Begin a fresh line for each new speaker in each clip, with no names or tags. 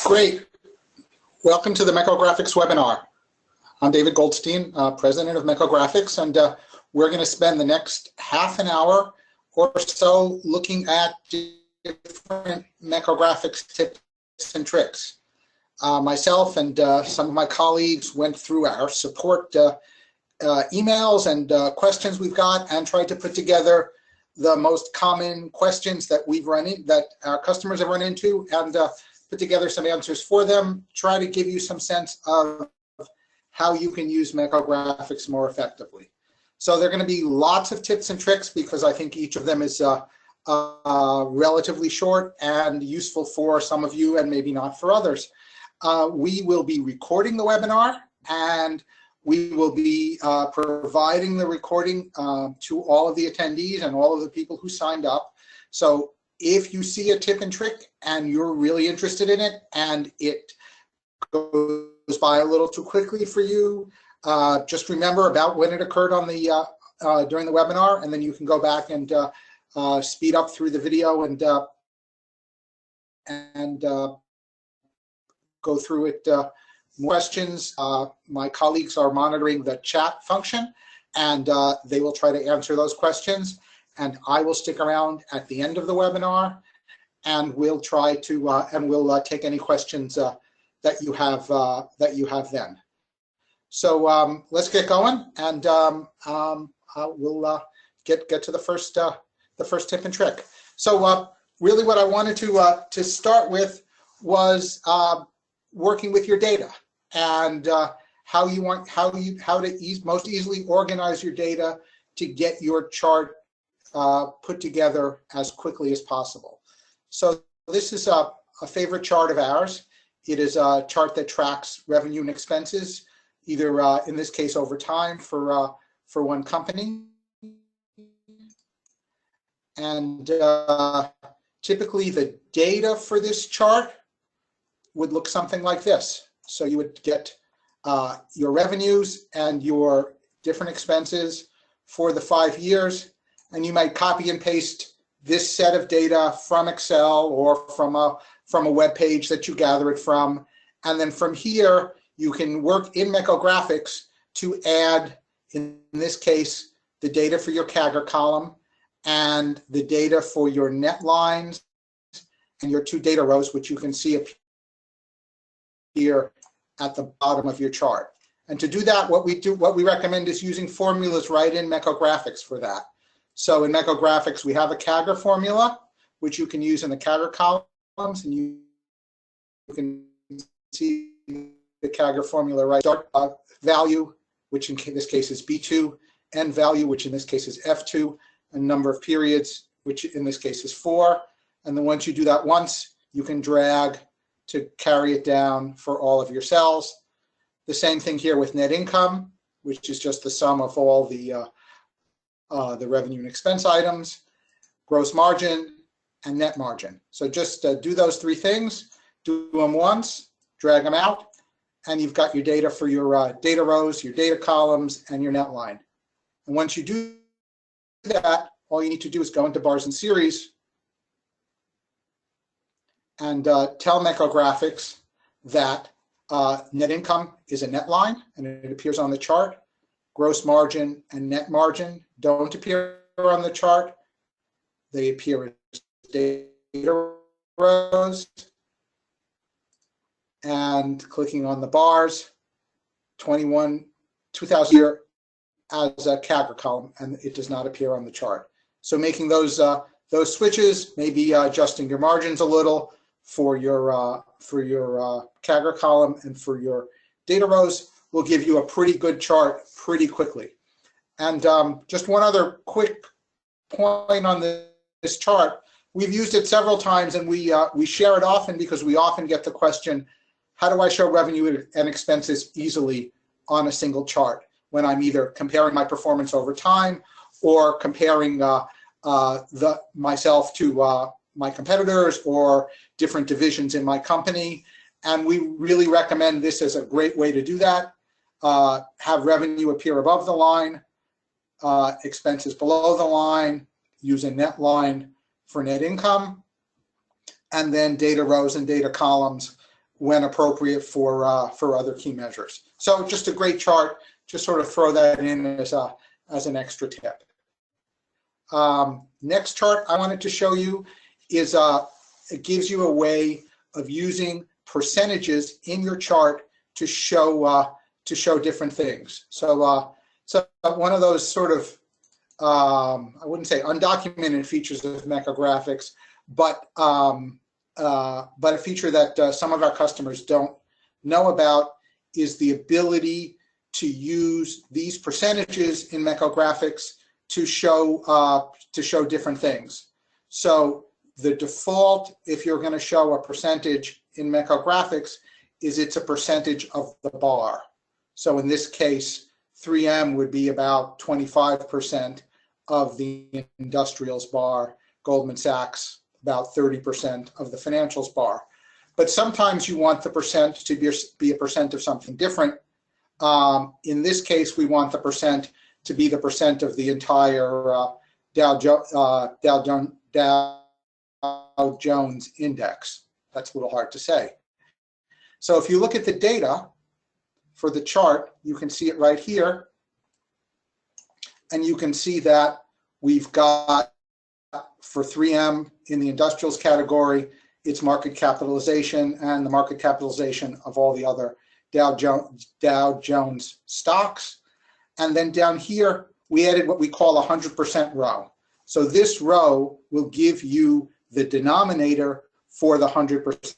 Great. Welcome to the Mekko Graphics webinar. I'm David Goldstein, president of Mekko Graphics, and we're going to spend the next half an hour or so looking at different Mekko Graphics tips and tricks. Myself and some of my colleagues went through our support emails and questions we've got and tried to put together the most common questions that that our customers have run into, and put together some answers for them, try to give you some sense of how you can use Mekko Graphics more effectively. So there are going to be lots of tips and tricks because I think each of them is relatively short and useful for some of you and maybe not for others. We will be recording the webinar, and we will be providing the recording to all of the attendees and all of the people who signed up. So if you see a tip and trick and you're really interested in it and it goes by a little too quickly for you, just remember about when it occurred on the during the webinar, and then you can go back and speed up through the video and go through it. Questions. My colleagues are monitoring the chat function, and they will try to answer those questions. And I will stick around at the end of the webinar, and we'll try to and we'll take any questions that you have then. So let's get going, and we'll get to the first tip and trick. So really, what I wanted to start with was working with your data and how to most easily organize your data to get your chart put together as quickly as possible. So this is a favorite chart of ours. It is a chart that tracks revenue and expenses, either in this case over time for one company. And typically the data for this chart would look something like this. So you would get your revenues and your different expenses for the 5 years, and you might copy and paste this set of data from Excel or from a web page that you gather it from. And then from here, you can work in Mekko Graphics to add, in this case, the data for your CAGR column and the data for your net lines and your 2 data rows, which you can see here at the bottom of your chart. And to do that, what we recommend is using formulas right in Mekko Graphics for that. So in Mekko Graphics, we have a CAGR formula, which you can use in the CAGR columns, and you can see the CAGR formula right. Start value, which in this case is B2, end value, which in this case is F2, and number of periods, which in this case is 4. And then once you do that once, you can drag to carry it down for all of your cells. The same thing here with net income, which is just the sum of all the revenue and expense items, gross margin, and net margin. So just do those 3 things, do them once, drag them out, and you've got your data for your data rows, your data columns, and your net line. And once you do that, all you need to do is go into bars and series and tell Mekko Graphics that net income is a net line, and it appears on the chart. Gross margin and net margin don't appear on the chart. They appear as data rows. And clicking on the bars, 2000 year as a CAGR column, and it does not appear on the chart. So making those switches, maybe adjusting your margins a little for your CAGR column and for your data rows, will give you a pretty good chart pretty quickly. And just one other quick point on this chart. We've used it several times, and we share it often because we often get the question, how do I show revenue and expenses easily on a single chart when I'm either comparing my performance over time or comparing myself to my competitors or different divisions in my company? And we really recommend this as a great way to do that. Have revenue appear above the line, expenses below the line, use a net line for net income, and then data rows and data columns when appropriate for other key measures. So just a great chart. Just sort of throw that in as an extra tip. Next chart I wanted to show you is it gives you a way of using percentages in your chart to show different things. So so one of those sort of I wouldn't say undocumented features of Mekko Graphics, but a feature that some of our customers don't know about is the ability to use these percentages in Mekko Graphics to show different things. So the default, if you're going to show a percentage in Mekko Graphics, is it's a percentage of the bar. So in this case, 3M would be about 25% of the industrials bar, Goldman Sachs about 30% of the financials bar. But sometimes you want the percent to be a percent of something different. In this case, we want the percent to be the percent of the entire Dow Jones index. That's a little hard to say. So if you look at the data for the chart, you can see it right here. And you can see that we've got, for 3M in the industrials category, its market capitalization and the market capitalization of all the other Dow Jones stocks. And then down here, we added what we call a 100% row. So this row will give you the denominator for the 100%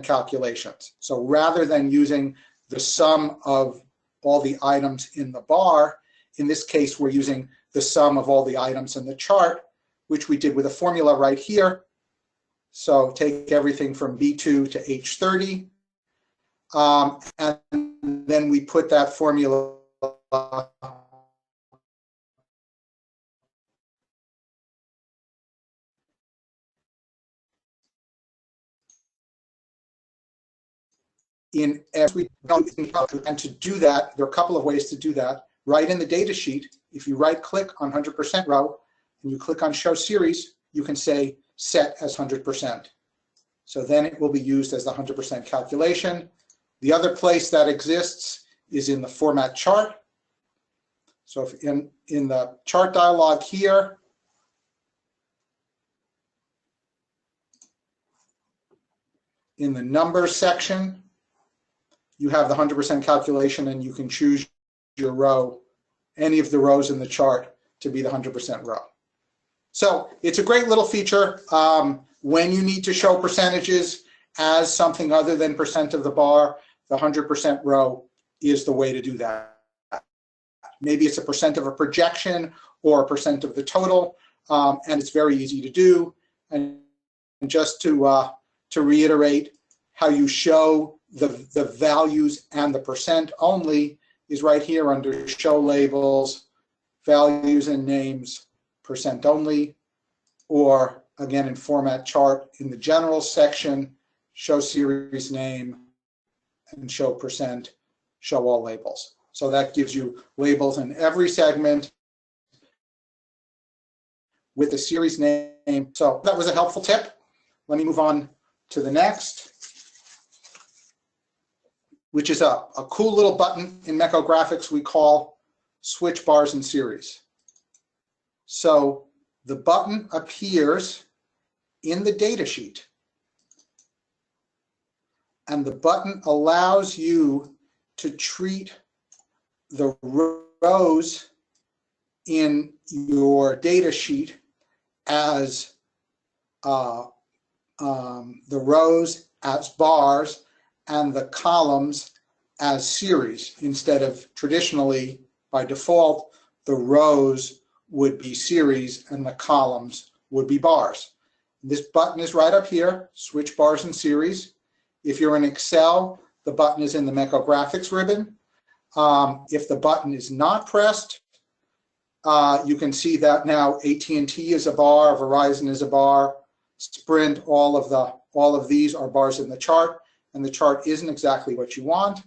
calculations. So rather than using the sum of all the items in the bar, in this case, we're using the sum of all the items in the chart, which we did with a formula right here. So take everything from B2 to H30, and then we put that formula in every, and to do that, there are a couple of ways to do that. Right in the data sheet, if you right click on 100% row and you click on show series, you can say set as 100%. So then it will be used as the 100% calculation. The other place that exists is in the format chart. So if in the chart dialog here, in the numbers section, you have the 100% calculation, and you can choose your row, any of the rows in the chart, to be the 100% row. So it's a great little feature. When you need to show percentages as something other than percent of the bar, the 100% row is the way to do that. Maybe it's a percent of a projection or a percent of the total, and it's very easy to do. And just to reiterate, how you show the values and the percent only is right here under show labels, values and names, percent only, or again in format chart in the general section, show series name and show percent, show all labels. So that gives you labels in every segment with the series name. So that was a helpful tip. Let me move on to the next, which is a cool little button in Mekko Graphics we call switch bars and series. So the button appears in the data sheet, and the button allows you to treat the rows in your data sheet as the rows as bars and the columns as series, instead of traditionally, by default, the rows would be series and the columns would be bars. This button is right up here, switch bars and series. If you're in Excel, the button is in the Mekko Graphics ribbon. If the button is not pressed, you can see that now AT&T is a bar, Verizon is a bar, Sprint, all of these are bars in the chart, and the chart isn't exactly what you want.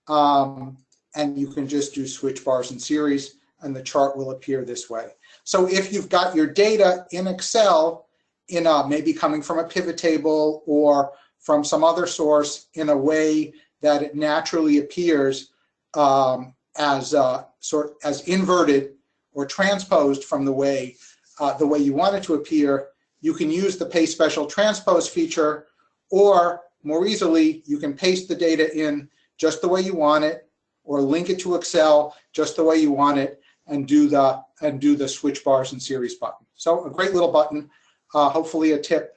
And you can just do switch bars and series, and the chart will appear this way. So if you've got your data in Excel, maybe coming from a pivot table or from some other source in a way that it naturally appears as inverted or transposed from the way you want it to appear, you can use the paste special transpose feature, or more easily, you can paste the data in just the way you want it, or link it to Excel just the way you want it, and do the switch bars and series button. So a great little button. Hopefully a tip,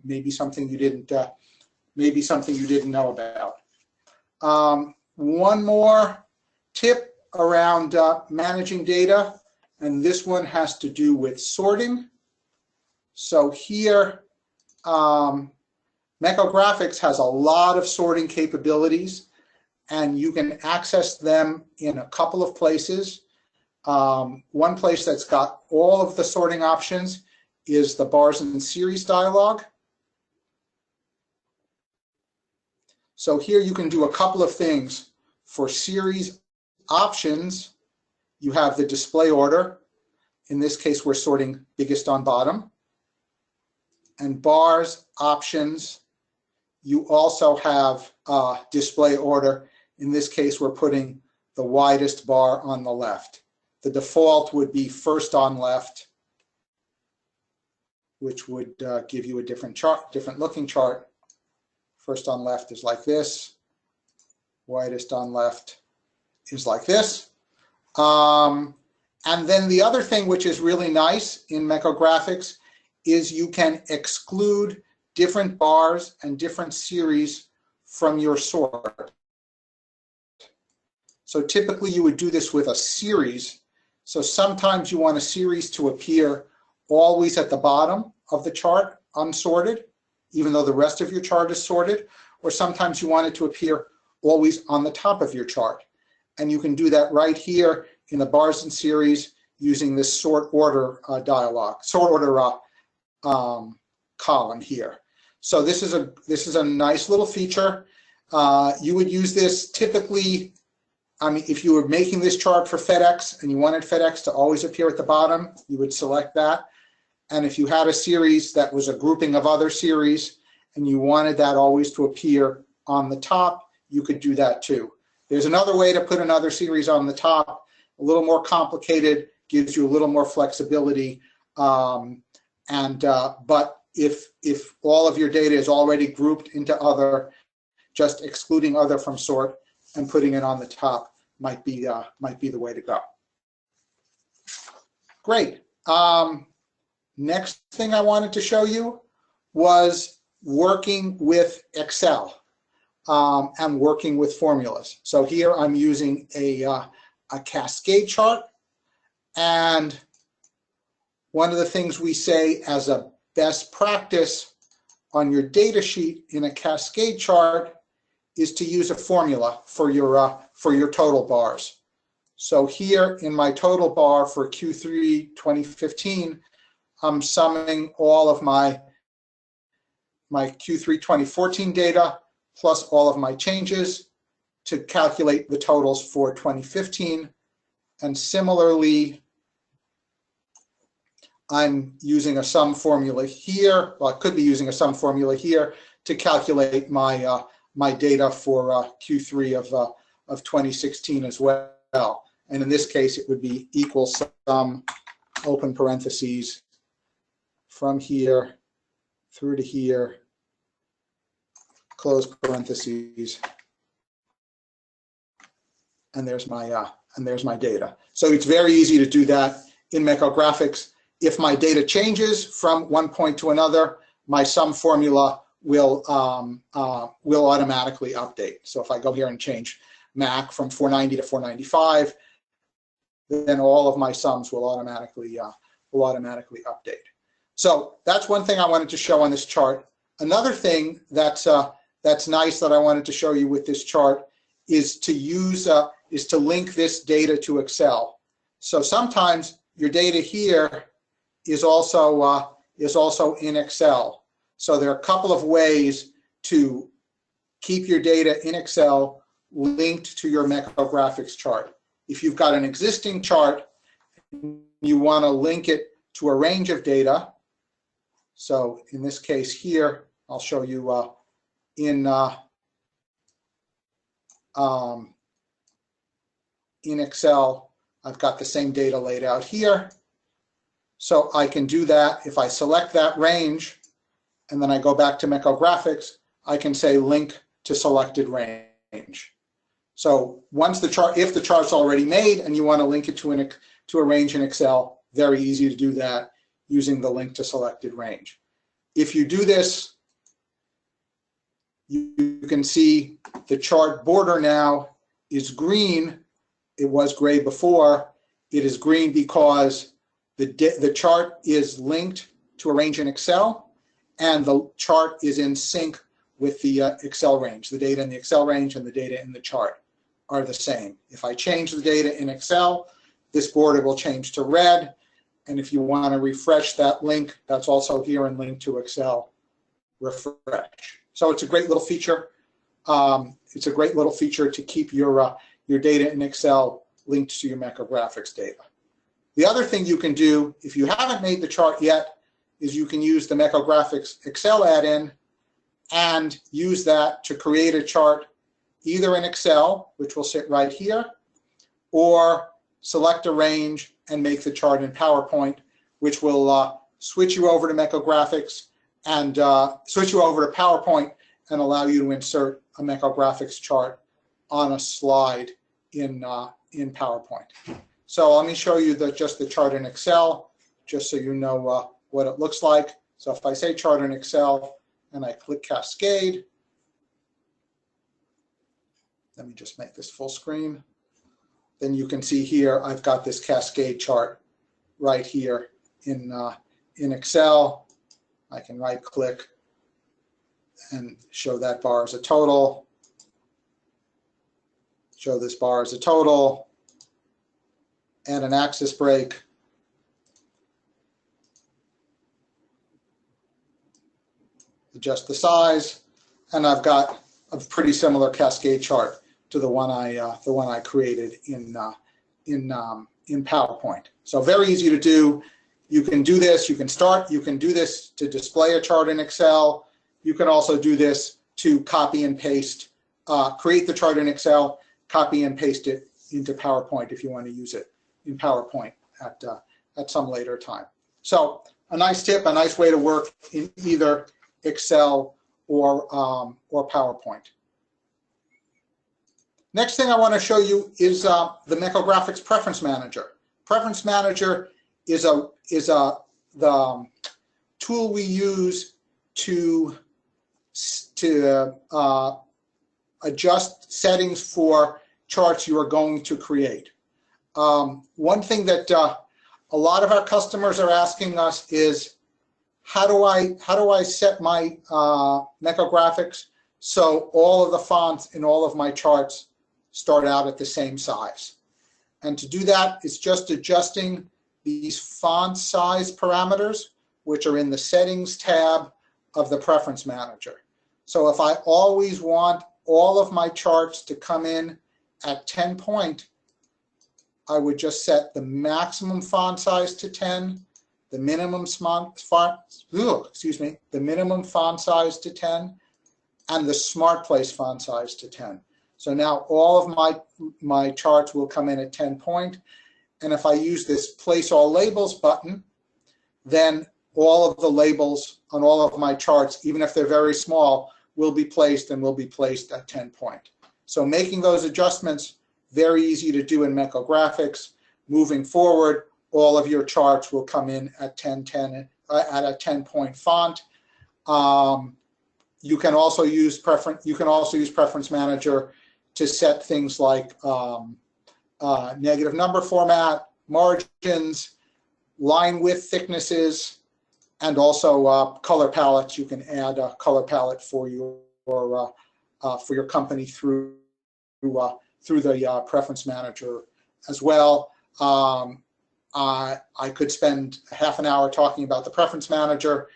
maybe something you didn't know about. One more tip around managing data, and this one has to do with sorting. So here, Mekko Graphics has a lot of sorting capabilities, and you can access them in a couple of places. One place that's got all of the sorting options is the bars and series dialog. So here you can do a couple of things. For series options, you have the display order. In this case, we're sorting biggest on bottom. And bars options, you also have display order. In this case, we're putting the widest bar on the left. The default would be first on left, which would give you a different chart, different looking chart. First on left is like this. Widest on left is like this. And then the other thing which is really nice in Mekko Graphics is you can exclude different bars and different series from your sort. So typically you would do this with a series. So sometimes you want a series to appear always at the bottom of the chart, unsorted, even though the rest of your chart is sorted, or sometimes you want it to appear always on the top of your chart. And you can do that right here in the bars and series using this sort order column here. So this is a nice little feature. You would use this typically, I mean, if you were making this chart for FedEx and you wanted FedEx to always appear at the bottom, you would select that. And if you had a series that was a grouping of other series and you wanted that always to appear on the top, you could do that too. There's another way to put another series on the top, a little more complicated, gives you a little more flexibility. But if all of your data is already grouped into other, just excluding other from sort and putting it on the top might be the way to go. Great. Next thing I wanted to show you was working with Excel and working with formulas. So here I'm using a cascade chart, and one of the things we say as a best practice on your data sheet in a cascade chart is to use a formula for your total bars. So here in my total bar for Q3 2015, I'm summing all of my Q3 2014 data plus all of my changes to calculate the totals for 2015. And similarly, I'm using a sum formula here. Well, I could be using a sum formula here to calculate my my data for Q3 of 2016 as well. And in this case, it would be equal sum, open parentheses, from here through to here, close parentheses, and there's my data. So it's very easy to do that in Mekko Graphics. If my data changes from one point to another, my sum formula will automatically update. So if I go here and change MAC from 490 to 495, then all of my sums will automatically update. So that's one thing I wanted to show on this chart. Another thing that's nice that I wanted to show you with this chart is to link this data to Excel. So sometimes your data here is also in Excel. So there are a couple of ways to keep your data in Excel linked to your Mekko Graphics chart. If you've got an existing chart, you want to link it to a range of data. So in this case here, I'll show you in Excel, I've got the same data laid out here. So I can do that. If I select that range and then I go back to Mekko Graphics, I can say link to selected range. So once the chart, if the chart's already made and you want to link it to a range in Excel, very easy to do that using the link to selected range. If you do this, you can see the chart border now is green. It was gray before. It is green because the chart is linked to a range in Excel, and the chart is in sync with the Excel range. The data in the Excel range and the data in the chart are the same. If I change the data in Excel, this border will change to red. And if you want to refresh that link, that's also here in link to Excel, refresh. So it's a great little feature. It's a great little feature to keep your data in Excel linked to your Mekko Graphics data. The other thing you can do, if you haven't made the chart yet, is you can use the Mekko Graphics Excel add-in and use that to create a chart either in Excel, which will sit right here, or select a range and make the chart in PowerPoint, which will switch you over to Mekko Graphics and switch you over to PowerPoint and allow you to insert a Mekko Graphics chart on a slide in PowerPoint. So let me show you just the chart in Excel, just so you know what it looks like. So if I say chart in Excel and I click Cascade, let me just make this full screen. Then you can see here I've got this cascade chart right here in Excel. I can right click and show that bar as a total, show this bar as a total, and an axis break. Adjust the size, and I've got a pretty similar cascade chart to the one I created in PowerPoint. So very easy to do. You can do this. You can do this to display a chart in Excel. You can also do this to copy and paste, create the chart in Excel, copy and paste it into PowerPoint if you want to use it in PowerPoint at some later time. So a nice tip, a nice way to work in either Excel or PowerPoint. Next thing I want to show you is the Mekko Graphics Preference Manager. Preference Manager is the tool we use to adjust settings for charts you are going to create. One thing that a lot of our customers are asking us is, how do I set my Mekko Graphics so all of the fonts in all of my charts start out at the same size? And to do that, it's just adjusting these font size parameters, which are in the Settings tab of the Preference Manager. So if I always want all of my charts to come in at 10 point, I would just set the maximum font size to 10, the minimum font size to 10, and the Smart Place font size to 10. So now all of my charts will come in at 10 point. And if I use this Place All Labels button, then all of the labels on all of my charts, even if they're very small, will be placed at 10 point. So making those adjustments, very easy to do in Mekko Graphics. Moving forward, all of your charts will come in at at a 10 point font. You can also use Preference Manager to set things like negative number format, margins, line width thicknesses, and also color palettes. You can add a color palette for your company through the Preference Manager as well. I could spend half an hour talking about the Preference Manager.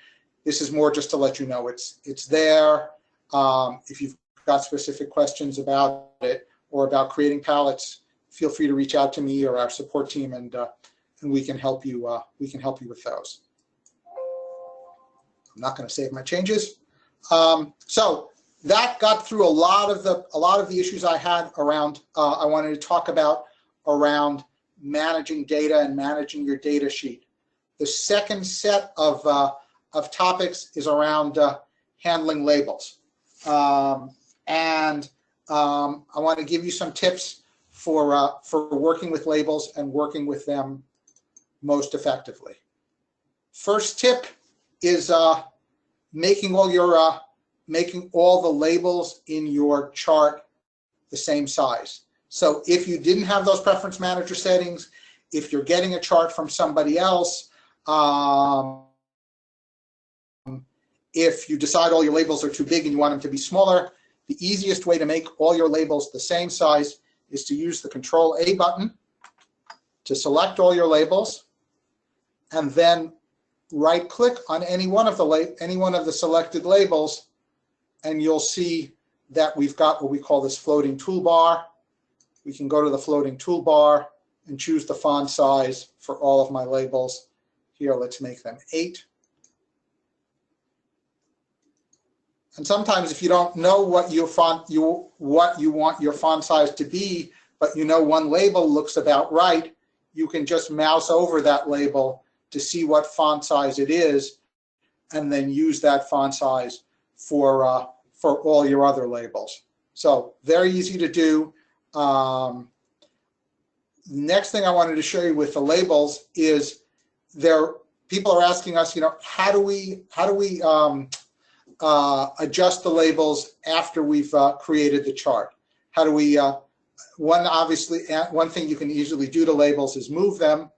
This is more just to let you know it's there. If you've got specific questions about it or about creating palettes, feel free to reach out to me or our support team, and we can help you. With those. I'm not going to save my changes. So that got through a lot of the issues I had around. I wanted to talk about around managing data and managing your data sheet. The second set of topics is around handling labels, and I want to give you some tips for working with labels and working with them most effectively. First tip is making all the labels in your chart the same size. So if you didn't have those preference manager settings, if you're getting a chart from somebody else, if you decide all your labels are too big and you want them to be smaller, the easiest way to make all your labels the same size is to use the Control-A button to select all your labels, and then right-click on any one of the selected labels, and you'll see that we've got what we call this floating toolbar. We can go to the floating toolbar and choose the font size for all of my labels. Here, let's make them 8. And sometimes if you don't know what you want your font size to be, but you know one label looks about right, you can just mouse over that label to see what font size it is, and then use that font size for all your other labels. So very easy to do. Next thing I wanted to show you with the labels is people are asking us, how do we adjust the labels after we've created the chart? How do we, one thing you can easily do to labels is move them.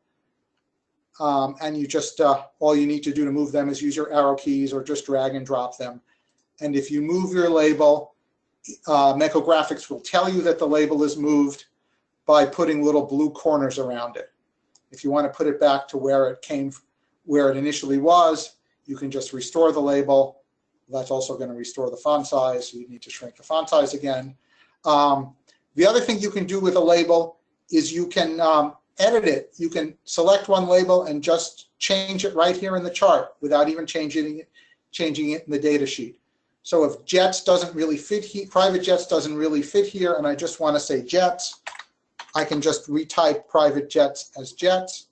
And you just, all you need to do to move them is use your arrow keys or just drag and drop them. And if you move your label, Mekko Graphics will tell you that the label is moved by putting little blue corners around it. If you want to put it back to where it initially was, you can just restore the label. That's also going to restore the font size, so you need to shrink the font size again. The other thing you can do with a label is you can edit it. You can select one label and just change it right here in the chart without even changing it in the data sheet. So if jets doesn't really fit here, private jets doesn't really fit here, and I just want to say jets, I can just retype private jets as jets.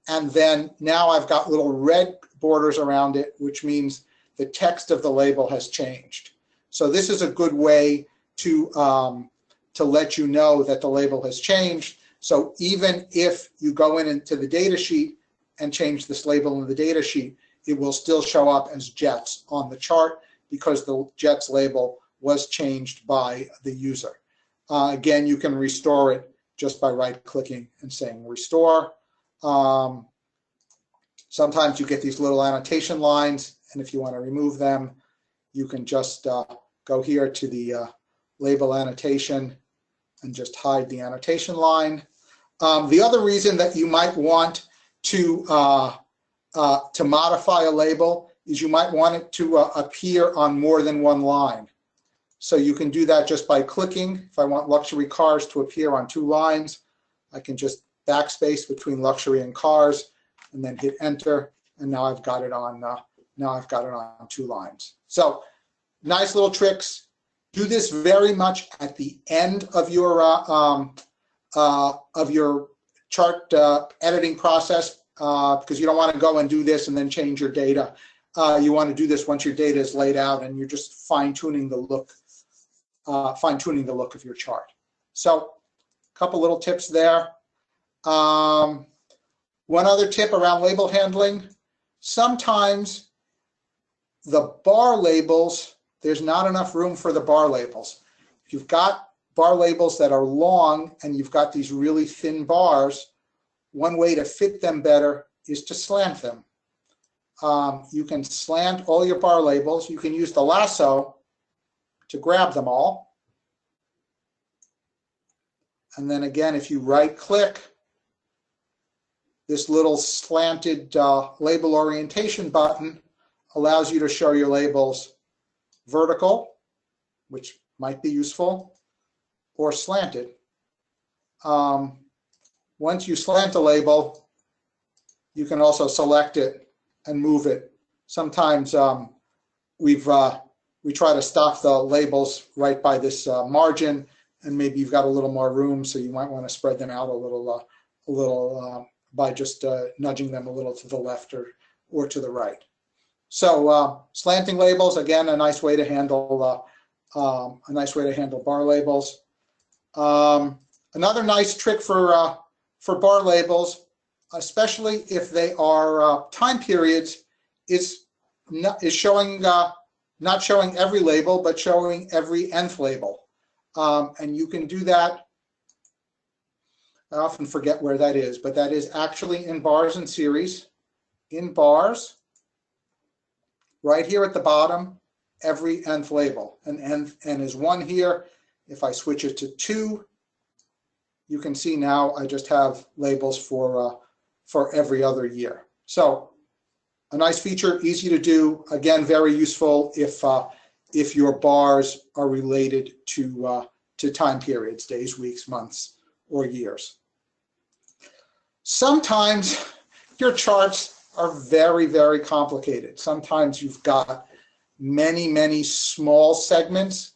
And then now I've got little red borders around it, which means the text of the label has changed. So this is a good way to let you know that the label has changed. So even if you go into the data sheet and change this label in the data sheet, it will still show up as jets on the chart because the jets label was changed by the user. Again, you can restore it just by right-clicking and saying restore. Sometimes you get these little annotation lines, and if you want to remove them, you can just go here to the label annotation and just hide the annotation line. The other reason that you might want to modify a label is you might want it to appear on more than one line. So you can do that just by clicking. If I want luxury cars to appear on 2 lines, I can just backspace between luxury and cars and then hit enter, and now I've got it on 2 lines. So nice little tricks. Do this very much at the end of your chart editing process because you don't want to go and do this and then change your data. You want to do this once your data is laid out and you're just fine-tuning the look of your chart. So a couple little tips there. One other tip around label handling. Sometimes the bar labels, there's not enough room for the bar labels. If you've got bar labels that are long and you've got these really thin bars, one way to fit them better is to slant them. You can slant all your bar labels. You can use the lasso to grab them all. And then again, if you right-click, this little slanted label orientation button allows you to show your labels vertical, which might be useful, or slanted. Once you slant a label, you can also select it and move it. Sometimes we've we try to stop the labels right by this margin, and maybe you've got a little more room, so you might want to spread them out a little by just nudging them a little to the left or to the right. So slanting labels, again, a nice way to handle bar labels. Another nice trick for bar labels, especially if they are time periods, is showing not showing every label, but showing every nth label. And you can do that. I often forget where that is, but that is actually in bars and series. In bars, right here at the bottom, every nth label. And n is 1 here. If I switch it to 2, you can see now I just have labels for every other year. So a nice feature, easy to do. Again, very useful if your bars are related to time periods, days, weeks, months, or years. Sometimes your charts are very, very complicated. Sometimes you've got many, many small segments,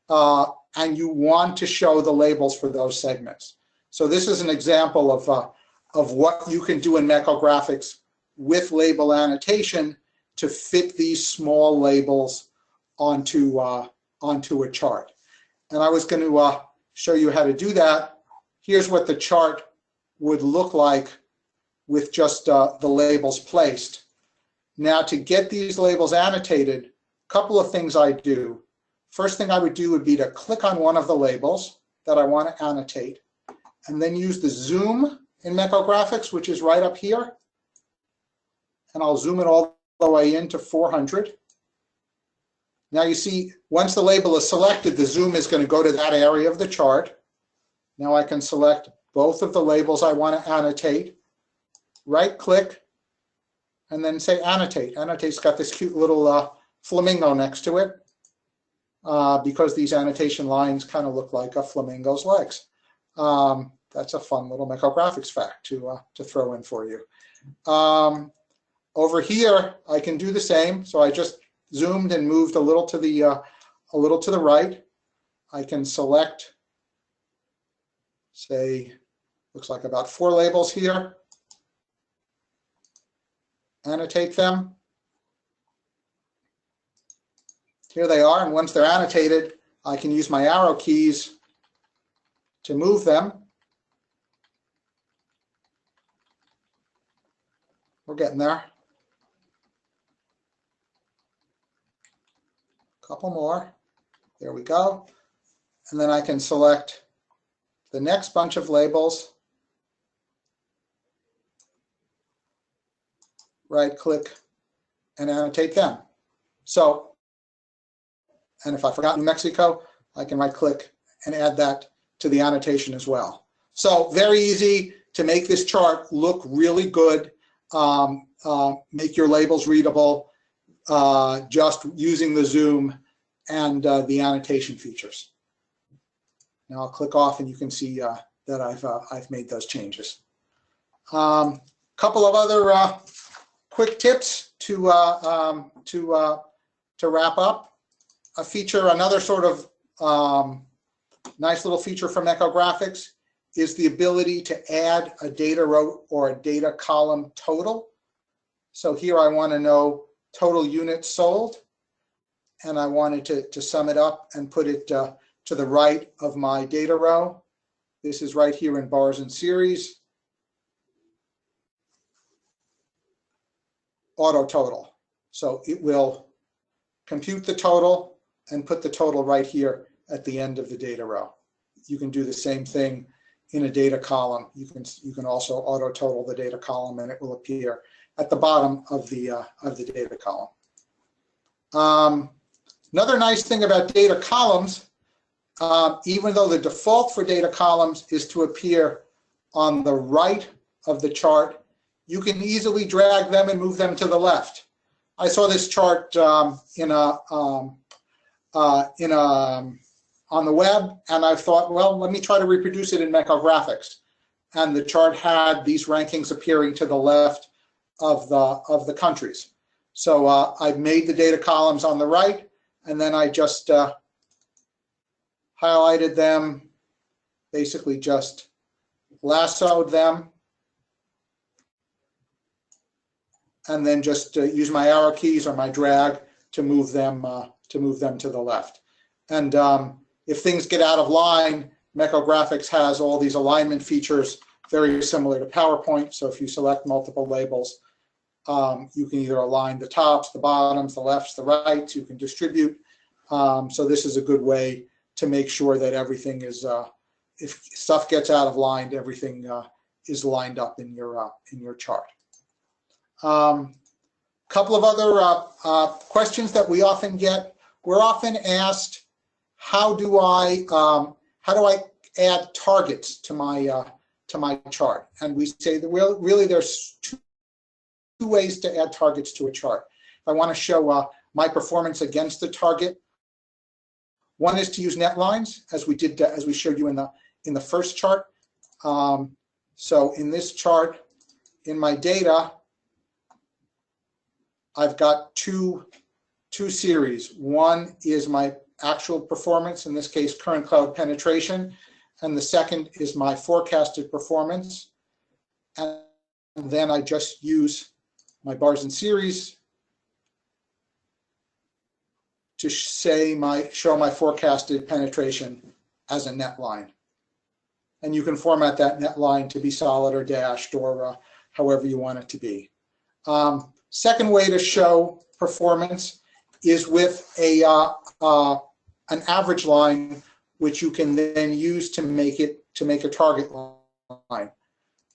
and you want to show the labels for those segments. So this is an example of what you can do in Mekko Graphics with label annotation to fit these small labels onto a chart. And I was going to show you how to do that. Here's what the chart would look like with just the labels placed. Now, to get these labels annotated, a couple of things I do. First thing I would do would be to click on one of the labels that I want to annotate, and then use the zoom in Mekko Graphics, which is right up here. And I'll zoom it all the way into 400. Now you see, once the label is selected, the zoom is going to go to that area of the chart. Now I can select both of the labels I want to annotate, right click, and then say annotate. Annotate's got this cute little flamingo next to it, because these annotation lines kind of look like a flamingo's legs. That's a fun little Mekko Graphics fact to throw in for you. Over here, I can do the same. So I just zoomed and moved a little to the right. I can select, say, looks like about 4 labels here. Annotate them. Here they are, and once they're annotated, I can use my arrow keys to move them. We're getting there. Couple more. There we go. And then I can select the next bunch of labels. Right click and annotate them. So, and if I forgot New Mexico, I can right click and add that to the annotation as well. So very easy to make this chart look really good, make your labels readable, just using the zoom and the annotation features. Now I'll click off and you can see that I've made those changes. Couple of other quick tips to wrap up. A feature, another sort of nice little feature from Mekko Graphics is the ability to add a data row or a data column total. So here I want to know total units sold, and I wanted to sum it up and put it to the right of my data row. This is right here in bars and series. Auto total. So it will compute the total and put the total right here at the end of the data row. You can do the same thing in a data column. You can also auto total the data column, and it will appear at the bottom of the data column. Another nice thing about data columns, even though the default for data columns is to appear on the right of the chart, you can easily drag them and move them to the left. I saw this chart on the web, and I thought, well, let me try to reproduce it in Mekko Graphics. And the chart had these rankings appearing to the left of the countries. So I've made the data columns on the right, and then I just highlighted them, basically just lassoed them, and then just use my arrow keys or my drag to move them to the left. And if things get out of line, Mekko Graphics has all these alignment features very similar to PowerPoint. So if you select multiple labels, you can either align the tops, the bottoms, the lefts, the rights. You can distribute. So this is a good way to make sure that everything is, if stuff gets out of line, everything is lined up in your chart. Couple of other questions that we often get. We're often asked, how do I add targets to my chart? And we say that really there's two ways to add targets to a chart. If I want to show my performance against the target, one is to use net lines, as we did, as we showed you in the first chart. So in this chart, in my data, I've got two series. One is my actual performance, in this case, current cloud penetration, and the second is my forecasted performance. And then I just use my bars and series to show my forecasted penetration as a net line. And you can format that net line to be solid or dashed or however you want it to be. Second way to show performance is with an average line, which you can then use to make a target line.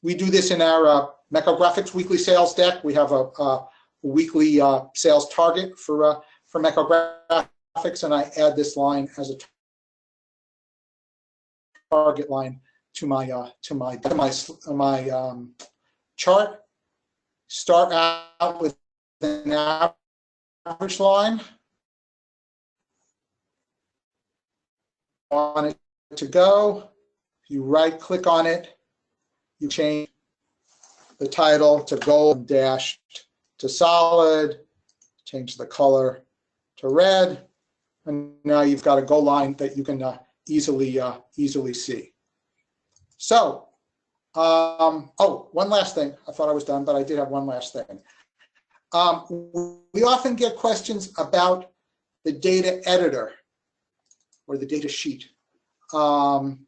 We do this in our Mekko Graphics weekly sales deck. We have a weekly sales target for Mekko Graphics, and I add this line as a target line to my chart. Start out with an average line. Want it to go. If you right click on it, you change the title to gold, dashed to solid, change the color to red, and now you've got a goal line that you can easily see. So, oh, one last thing. I thought I was done, but I did have one last thing. We often get questions about the data editor or the data sheet, and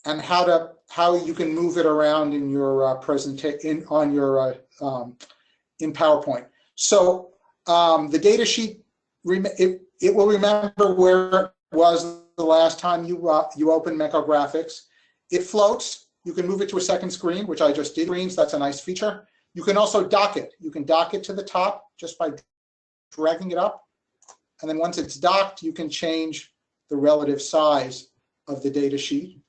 how you can move it around in your presentation in PowerPoint. So the data sheet, it will remember where it was the last time you opened Mekko Graphics. It floats. You can move it to a second screen, which I just did. Screens, that's a nice feature. You can also dock it. You can dock it to the top just by dragging it up. And then once it's docked, you can change the relative size of the data sheet.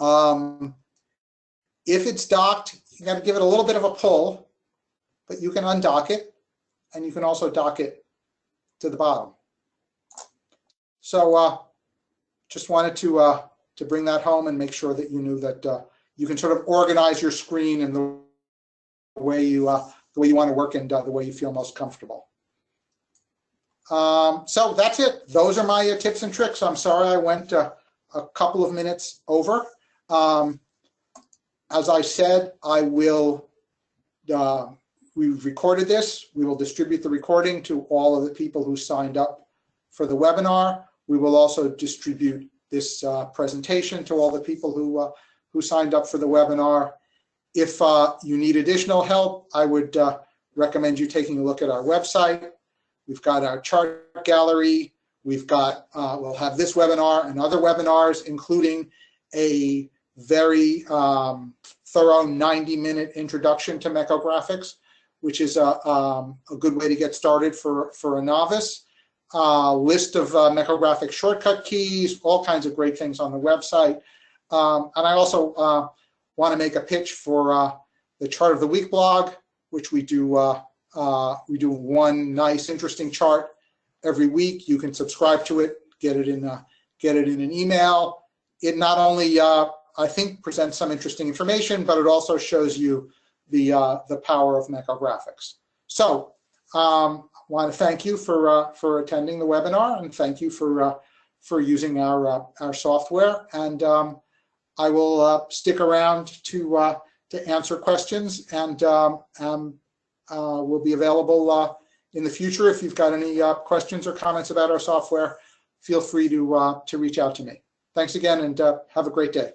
If it's docked, you got to give it a little bit of a pull, but you can undock it, and you can also dock it to the bottom. So just wanted to bring that home and make sure that you knew that you can sort of organize your screen in the way you want to work and the way you feel most comfortable. So that's it. Those are my tips and tricks. I'm sorry I went a couple of minutes over. As I said, we've recorded this. We will distribute the recording to all of the people who signed up for the webinar. We will also distribute this presentation to all the people who signed up for the webinar. If you need additional help, I would recommend you taking a look at our website. We've got our chart gallery. We've got, we'll have this webinar and other webinars, including a very thorough 90-minute introduction to Mekko Graphics, which is a good way to get started for a novice. List of Mekko Graphics shortcut keys, all kinds of great things on the website. And I also want to make a pitch for the Chart of the Week blog, which we do one nice, interesting chart every week. You can subscribe to it, get it in an email. It not only, I think, presents some interesting information, but it also shows you the power of Mekko Graphics. So Want to thank you for attending the webinar, and thank you for using our software. And I will stick around to answer questions, and will be available in the future. If you've got any questions or comments about our software, feel free to reach out to me. Thanks again, and have a great day.